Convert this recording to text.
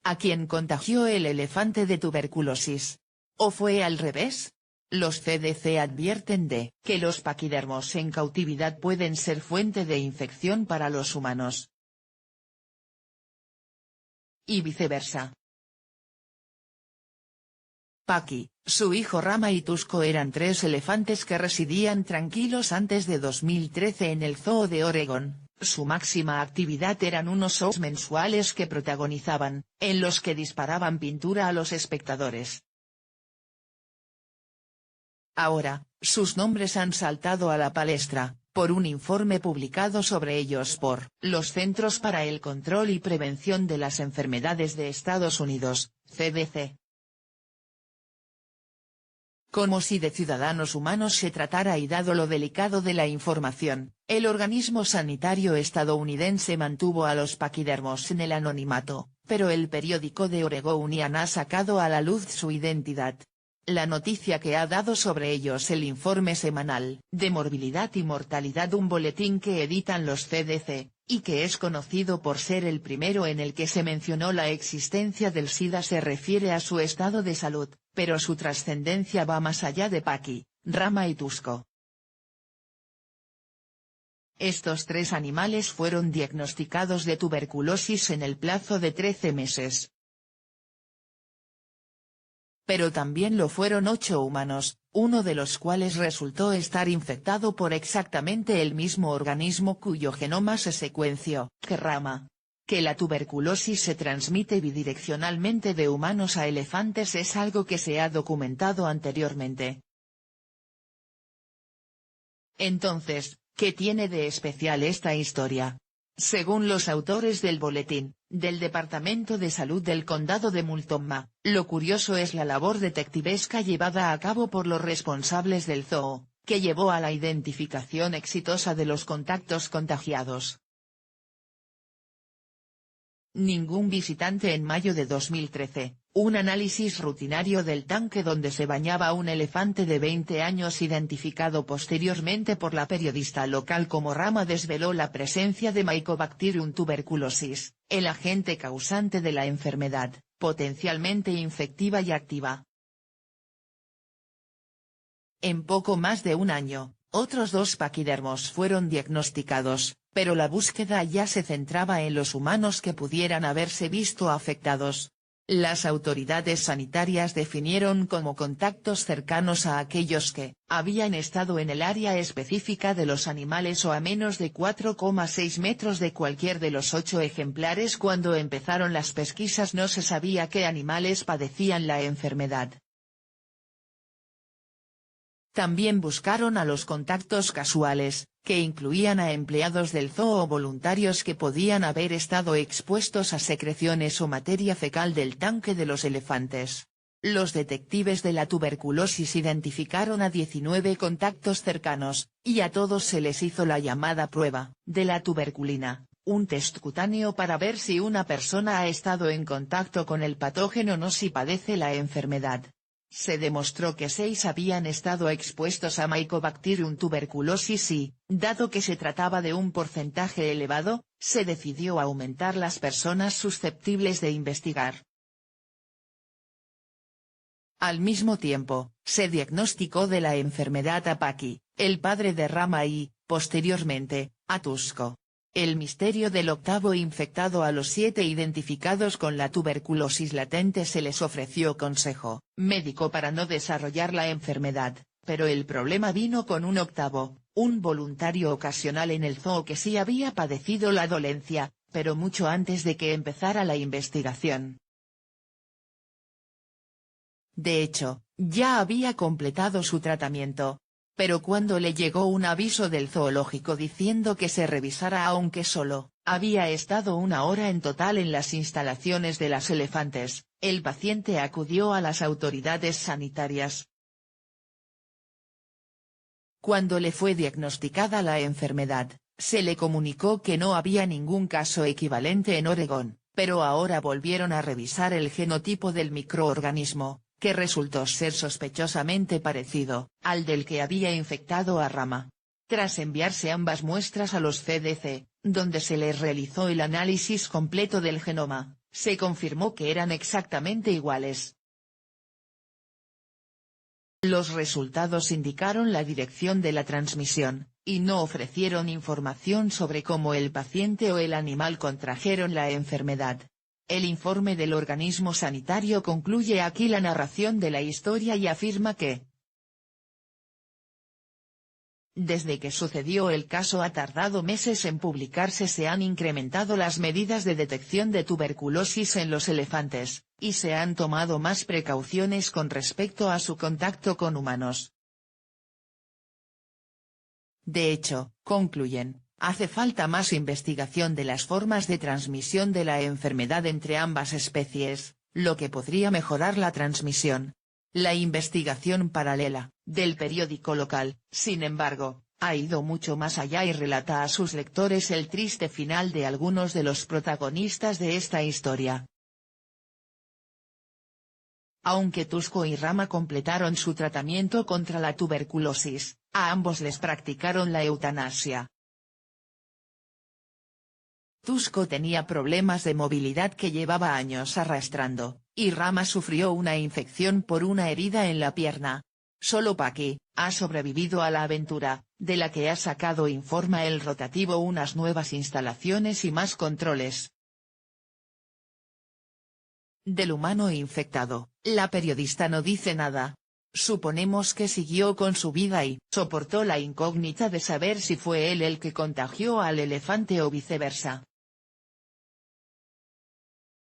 ¿A quién contagió el elefante de tuberculosis? ¿O fue al revés? Los CDC advierten de que los paquidermos en cautividad pueden ser fuente de infección para los humanos. Y viceversa. Paqui, su hijo Rama y Tusko eran 3 elefantes que residían tranquilos antes de 2013 en el Zoo de Oregón. Su máxima actividad eran unos shows mensuales que protagonizaban, en los que disparaban pintura a los espectadores. Ahora, sus nombres han saltado a la palestra, por un informe publicado sobre ellos por los Centros para el Control y Prevención de las Enfermedades de Estados Unidos, CDC. Como si de ciudadanos humanos se tratara y dado lo delicado de la información, el organismo sanitario estadounidense mantuvo a los paquidermos en el anonimato, pero el periódico The Oregonian ha sacado a la luz su identidad. La noticia que ha dado sobre ellos el informe semanal de morbilidad y mortalidad, un boletín que editan los CDC, y que es conocido por ser el primero en el que se mencionó la existencia del SIDA, se refiere a su estado de salud, pero su trascendencia va más allá de Paqui, Rama y Tusko. Estos 3 animales fueron diagnosticados de tuberculosis en el plazo de 13 meses. Pero también lo fueron 8 humanos, uno de los cuales resultó estar infectado por exactamente el mismo organismo cuyo genoma se secuenció, que Rama. Que la tuberculosis se transmite bidireccionalmente de humanos a elefantes es algo que se ha documentado anteriormente. Entonces, ¿qué tiene de especial esta historia? Según los autores del boletín, del Departamento de Salud del Condado de Multnomah, lo curioso es la labor detectivesca llevada a cabo por los responsables del zoo, que llevó a la identificación exitosa de los contactos contagiados. Ningún visitante. En mayo de 2013, un análisis rutinario del tanque donde se bañaba un elefante de 20 años identificado posteriormente por la periodista local como Rama desveló la presencia de Mycobacterium tuberculosis, el agente causante de la enfermedad, potencialmente infectiva y activa. En poco más de un año, otros 2 paquidermos fueron diagnosticados, pero la búsqueda ya se centraba en los humanos que pudieran haberse visto afectados. Las autoridades sanitarias definieron como contactos cercanos a aquellos que habían estado en el área específica de los animales o a menos de 4,6 metros de cualquier de los 8 ejemplares. Cuando empezaron las pesquisas no se sabía qué animales padecían la enfermedad. También buscaron a los contactos casuales, que incluían a empleados del zoo o voluntarios que podían haber estado expuestos a secreciones o materia fecal del tanque de los elefantes. Los detectives de la tuberculosis identificaron a 19 contactos cercanos, y a todos se les hizo la llamada prueba de la tuberculina, un test cutáneo para ver si una persona ha estado en contacto con el patógeno o no si padece la enfermedad. Se demostró que 6 habían estado expuestos a Mycobacterium tuberculosis y, dado que se trataba de un porcentaje elevado, se decidió aumentar las personas susceptibles de investigar. Al mismo tiempo, se diagnosticó de la enfermedad a Paqui, el padre de Rama y, posteriormente, a Tusko. El misterio del 8º infectado. A los 7 identificados con la tuberculosis latente se les ofreció consejo médico para no desarrollar la enfermedad, pero el problema vino con un 8º, un voluntario ocasional en el zoo que sí había padecido la dolencia, pero mucho antes de que empezara la investigación. De hecho, ya había completado su tratamiento. Pero cuando le llegó un aviso del zoológico diciendo que se revisara aunque solo había estado 1 hora en total en las instalaciones de las elefantes, el paciente acudió a las autoridades sanitarias. Cuando le fue diagnosticada la enfermedad, se le comunicó que no había ningún caso equivalente en Oregón, pero ahora volvieron a revisar el genotipo del microorganismo, que resultó ser sospechosamente parecido al del que había infectado a Rama. Tras enviarse ambas muestras a los CDC, donde se les realizó el análisis completo del genoma, se confirmó que eran exactamente iguales. Los resultados indicaron la dirección de la transmisión, y no ofrecieron información sobre cómo el paciente o el animal contrajeron la enfermedad. El informe del organismo sanitario concluye aquí la narración de la historia y afirma que desde que sucedió el caso ha tardado meses en publicarse. Se han incrementado las medidas de detección de tuberculosis en los elefantes, y se han tomado más precauciones con respecto a su contacto con humanos. De hecho, concluyen, hace falta más investigación de las formas de transmisión de la enfermedad entre ambas especies, lo que podría mejorar la transmisión. La investigación paralela, del periódico local, sin embargo, ha ido mucho más allá y relata a sus lectores el triste final de algunos de los protagonistas de esta historia. Aunque Tusko y Rama completaron su tratamiento contra la tuberculosis, a ambos les practicaron la eutanasia. Tusko tenía problemas de movilidad que llevaba años arrastrando, y Rama sufrió una infección por una herida en la pierna. Solo Paki ha sobrevivido a la aventura, de la que ha sacado, informa El Rotativo, unas nuevas instalaciones y más controles. Del humano infectado, la periodista no dice nada. Suponemos que siguió con su vida y soportó la incógnita de saber si fue él el que contagió al elefante o viceversa.